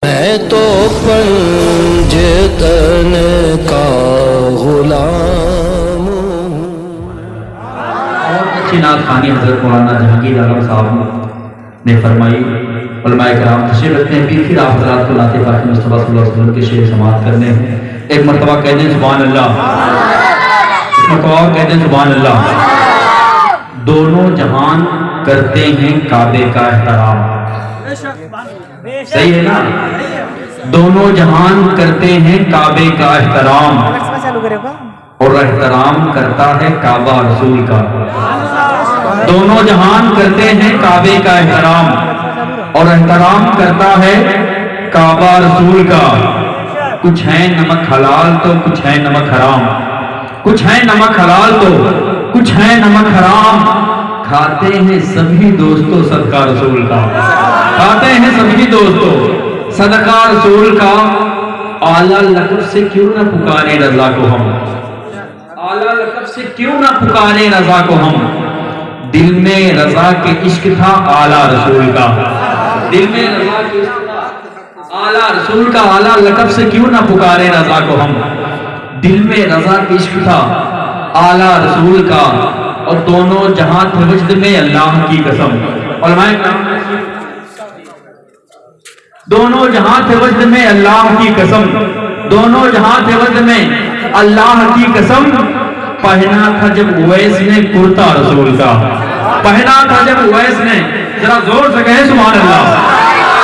मैं तो पंजतन का गुलाम हूँ। और अच्छी नात खानी हजरत मौलाना जहांगीर आलम साहब ने फरमाई। उलमाए कराम तशरीफ रखते हैं, फिर आप हजरात को नाते पाक मुस्तफा सल्लल्लाहु अलैहि वसल्लम के शेर समाअत करने हैं। एक मरतबा कह दें सुभान अल्लाह, एक मरतबा और कह दें सुभान अल्लाह। दोनों जहान करते हैं काबे का एहतराम, सही है ना? दोनों जहान करते हैं काबे का एहतराम और एहतराम करता है काबा रसूल का। दोनों जहान करते हैं काबे का एहतराम और एहतराम करता है काबा रसूल का। कुछ है नमक हलाल तो कुछ है नमक हराम, कुछ है नमक हलाल तो कुछ है नमक हराम। खाते हैं सभी दोस्तों सदका रसूल का, खाते हैं सभी दोस्तों सदका रसूल का। आला लक़ब से क्यों ना पुकारे रज़ा को हम, आला लक़ब से क्यों ना पुकारे रज़ा को हम। दिल में रज़ा के इश्क था आला रसूल का, दिल में रज़ा के इश्क था आला रसूल का। आला लक़ब से क्यों ना पुकारे रज़ा को हम, दिल में रज़ा के इश्क था आला रसूल का। और दोनों जहां थे वजद में अल्लाह की कसम, दोनों जहां थे वजद में अल्लाह की कसम, दोनों जहां थे वजद में अल्लाह की कसम। पहना था जब उवैस ने कुर्ता रसूल का, पहना था जब उवैस ने, जरा जोर से कहे सुभान अल्लाह।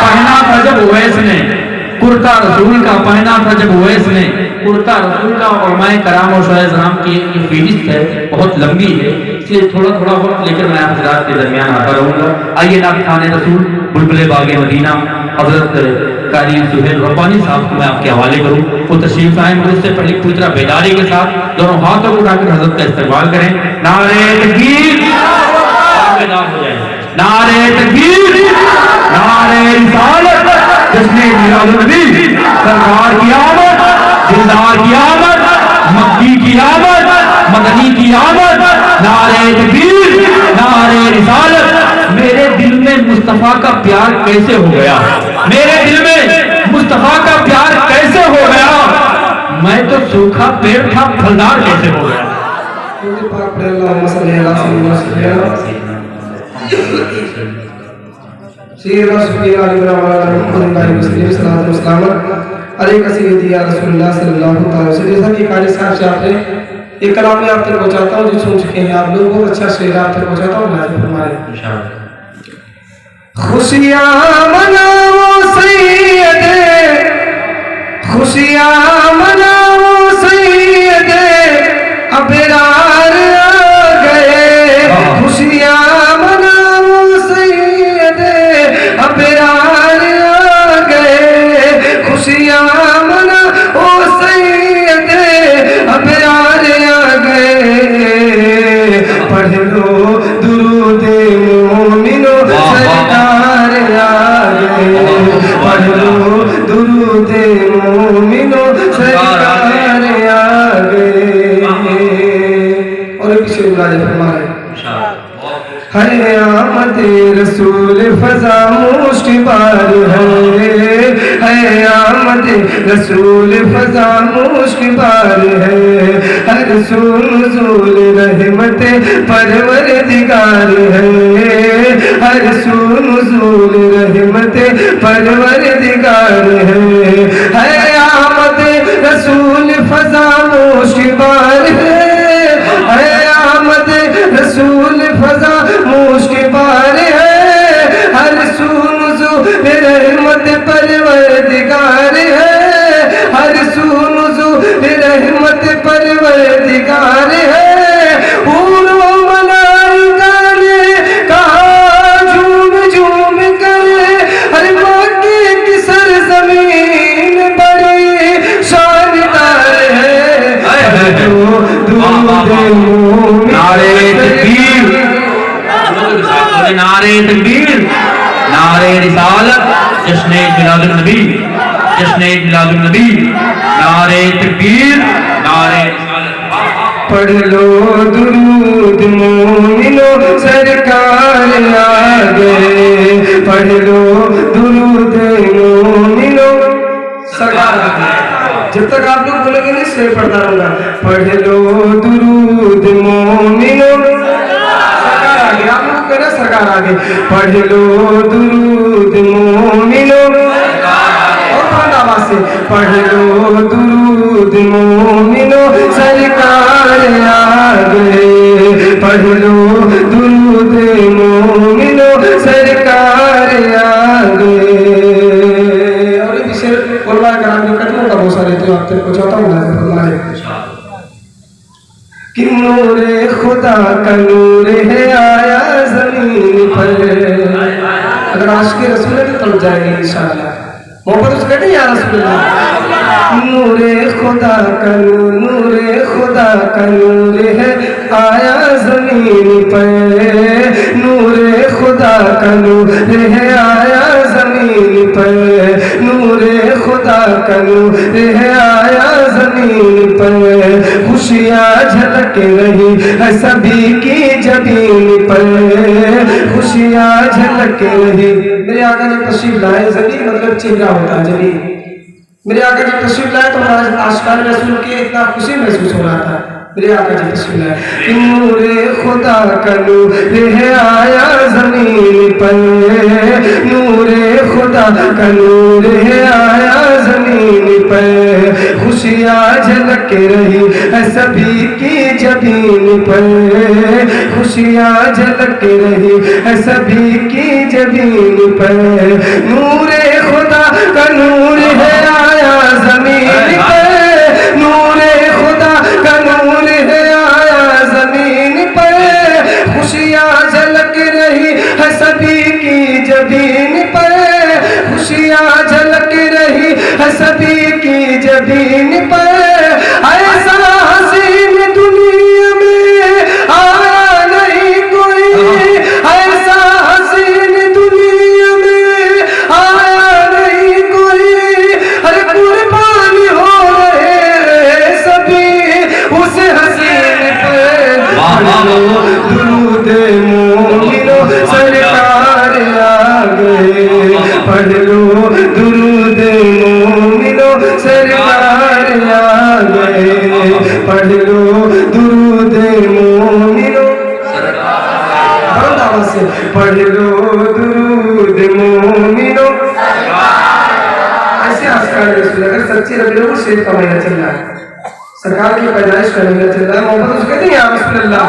पहना था जब उवैस ने कुर्ता रसूल का, पहना था जब उवैस ने कुर्ता रसूल का। और मैं कराम और शाहजहां की ये फहरिस्त है, बहुत लंबी है, इसलिए थोड़ा थोड़ा वक्त लेकर मैं आप हज़रात के दरमियान आता रहूंगा। आइए नात खाने रसूल बुलबुले बागे मदीना हजरत कारी सुहेल रब्बानी साहब को मैं आपके हवाले करूं। वो तशरीफ आए, मगर उससे पहले पूरी तरह बेदारी के साथ दोनों हाथों को उठाकर हजरत का इस्तेमाल करें। नारे तकबीर, बेदार हो जाए। नारे तकबीर, नारे रिसालत, जिसने मिलादुन्नबी सरकार की आमद, दिलदार की आमद, मक्की की आमद, मदनी की आमद। नारे तकबीर, नारे रिसालत। मेरे दिल में मुस्तफा का प्यार कैसे हो गया, मेरे दिल में मुस्तफा का प्यार कैसे हो गया। मैं तो सूखा पेड़ था, फलदार कैसे हो गया। जैसा कि कारी साहब से आपने एक कलाम में आप तक पहुंचाता हूँ जो सुन चुके हैं आप लोग, बहुत अच्छा शेर आप तक पहुंचाता हूँ। खुशियाँ मनाओ सैयदे, खुशियाँ मनाओ सैयदे, अबरार आ गए। खुशियाँ मनाओ सैयदे, अबरार आ गए। खुशियाँ मनाओ सैयदे, अबरार आ गए। पढ़ लो दुरूद मोमिनो सरकार आ गए। पढ़ लो दुरूद मोमिनो सरकार आ गए। और एक शेर गाने फरमाए। है आमद रसूल फजा मुश्किबार है आमद रसूल फजा मुश्किबार है। हर सुनूल रहमत परवरदिगार है, हर सुनूल रहमत परवरदिगार है आमद रसूल फजा मुश्किबार है आमद रसूल फजा मुश्किबार है। हर सुनूल रहमत परवरदिगार है, हर सुनूल रहमत परवरदिगार है। नारे तकबीर, नारे रिसालत, जश्ने मिलादुन्नबी, जश्ने मिलादुन्नबी। नारे तकबीर, नारे रिसालत। पढ़ लो दुरूद मोमिनो सरकार आ गए। पढ़ लो दुरूद मोमिनो जब तक आप लोग बोलेंगे नहीं शेर पढ़ता रहूंगा। पढ़ लो दुरूद मोमिनो, सरकार आगे, आप लोग कहना सरकार आगे। पढ़ लो दुरूद मोमिनो, और पांच आवाज से पढ़ लो दुरूद मोमिनो, सरकार आगे। पढ़ लो दुरूद मोमिनो, सरकार आगे। और ये विषय बोलवा कराम जो कदमों का बहुत सारे तो आप तक पहुंचाता हूँ ना हमारे कि नूरे खुदा का नूर है आया जमीन पर। अगर आशिक़ रसूल है तो तब जाएंगे इंशाअल्लाह। मोहब्बत उसके नहीं या रसूलुल्लाह। नूरे खुदा का नूरे खुदा का नूर है आया जमीन पर। नूरे खुदा का नूर है आया जमीन पर। नूरे खुदा का नूर है आया जमीन पर। खुशियाँ झलक रही है सभी की जबीन पर। खुशियाँ झलक रही। मेरे आका जब तशरीफ लाए, जबीन मतलब चेहरा होता है जबीन। मेरे आका जब तशरीफ लाए तो आशिक़ान रसूल के इतना खुशी महसूस हो रहा था। मेरे आका जब तशरीफ लाए, नूरे खुदा का नूर है आया जमीन पर। नूरे खुदा का नूर है आया जमीन पर। खुशियाँ झलक रही है सभी की जबीन पर। खुशियाँ झलक रही है सभी की जबीन पर। नूरे खुदा का नूर है आया जमीन पर। नूरे खुदा का नूर है आया जमीन पर। खुशियाँ झलक रही है सभी की जबीन पर। खुशियाँ झलक रही है सभी की जबीन पर। ऐसा हसीन दुनिया में आया नहीं कोई। ऐसा हसीन दुनिया में आया नहीं कोई। अरे कुर्बान हो रहे सभी उस हसीन पे। दुरूद मोमिनो, सरकार आ गए। पढ़ लो दुरूद मोमिनो, सरकार आ गए। पढ़ लो दुरूद मोमिनो, सरकार से पढ़ लो दुरूद मोमिनो। ऐसे आस्कार रसूल अगर सच्चे रबी को शेर का महीना चल रहा है, सरकार की पैदाइश का महीना चल रहा है, मोहब्बत उसके नहीं या रसूलुल्लाह।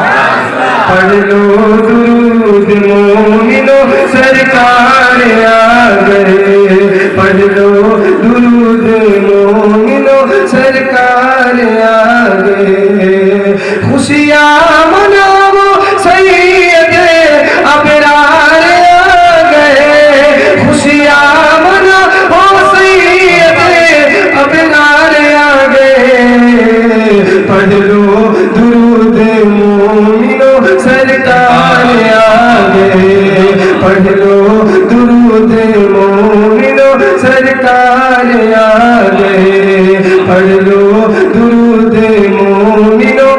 पढ़ लो दुरूद मोमिनो, सरकार आ गए। पढ़ लो दुरूद मोमिनो, सरकार आ गए। खुशियाँ मनाओ सैयदे अबरार आ गए। खुशियाँ मनाओ सैयदे अबरार आ गए। पढ़ लो दुरूद मोमिनो, सरकार आ गए। पढ़ लो दुरूद मोमिनो, सरकार आ गए। पढ़ लो दुरूद मोमिनो,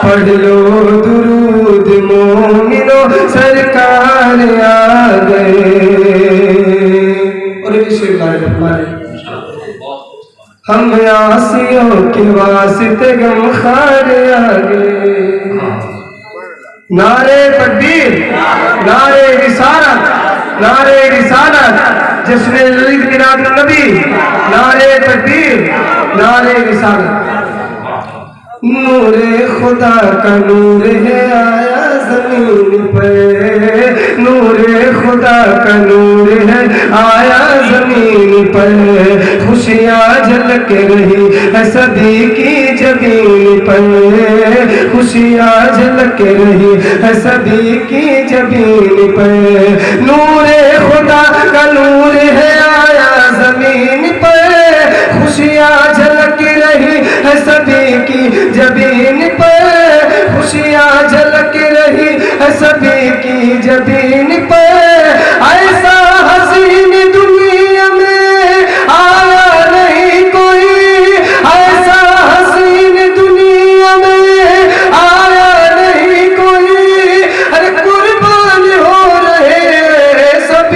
पढ़ लो दुरूद मोमिनो, सरकार आ गए। और एक शेर हमारे हम आसियों के वास्ते गम खार आ गए। नारे तकबीर, नारे रिसालत, नारे रिसालत, जिसने ललित मिलाद नबी। नारे तकबीर, नारे रिसालत। नूरे खुदा का नूर है आया जमीन पर। नूरे खुदा का नूर है आया जमीन पर। खुशियाँ झलक रही है सभी की जबीन पर। खुशियाँ झलक रही है सभी की जबीन पर। नूरे खुदा का नूर है आया जमीन पर। खुशियाँ झलक रही है सभी की जबीन पर। खुशियाँ झलक रही है सभी की जबीन पर। ऐसा हसीन दुनिया में आया नहीं कोई। ऐसा हसीन दुनिया में आया नहीं कोई। अरे कुर्बान हो रहे सब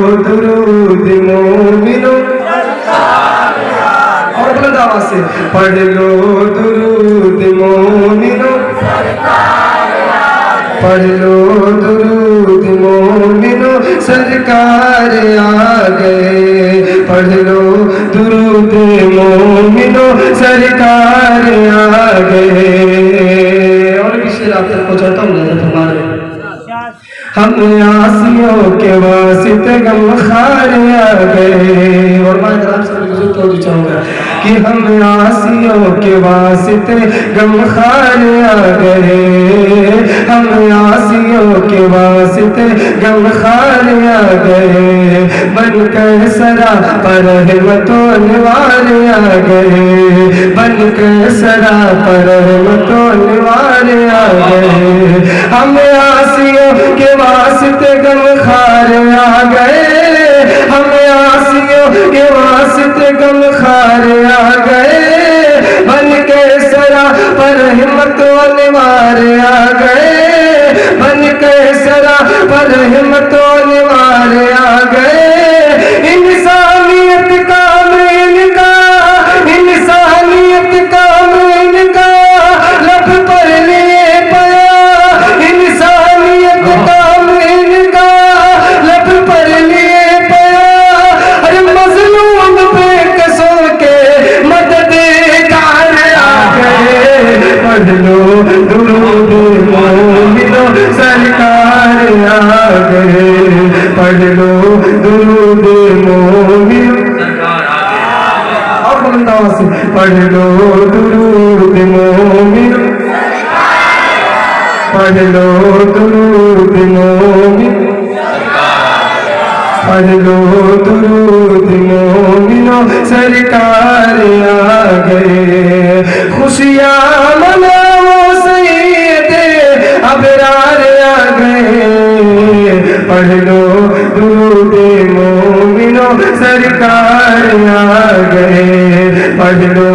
दुरूद मोमिनो, और बुलंद आवाज से पढ़ लो दुरूद मोमिनो, पढ़ लो दुरूद मोमिनो, सरकार आ गए। पढ़ लो दुरूद मोमिनो, सरकार आ गए। और भी शेर आप तक पहुंचाता हूँ नजर हमारे। हम आसियों के वास्ते गमखार आ गए। और मैं जरा आपसे गुज़र तो चाहूँगा कि हम आसियों के वास्ते गमखार आ गए। हम आसियों के वास्ते गमखार आ गए। बनकर सरा पर रहमतों निवार आ गए। बनकर सरा पर रहमतों निवार आ गए। हम आसियों के वास्ते गमखार आ गए। हम आसियों के वास्ते गमखार आ गए। बन के सरा पर हिम्मत निवार आ गए। बन के सरा पर हिम्मत निवार आ गए। इंसानियत का मेन का, इंसानियत का मेन का लब पर लिए पया। इंसानियत का मेन का लब पर लिए पया। अरे मजलूम पे कसों के मददगार आ गए। पढ़ लो दुरूद मोमिनो, सरकार आ गए। पढ़ लो दुरूद मोमिनो, और बुलंद आवाज से पढ़ लो दुरूद मोमिनो, पढ़ लो दुरूद मोमिनो, पढ़ लो दुरूद मोमिनो, सरकार आ गए। खुशियाँ मनाओ सैयदे अबरार आ गए। पढ़ लो दुरूद मोमिनो, सरकार आ गए। पढ़ लो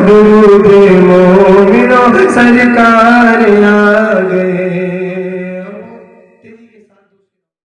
दुरूद मोमिनो, सरकार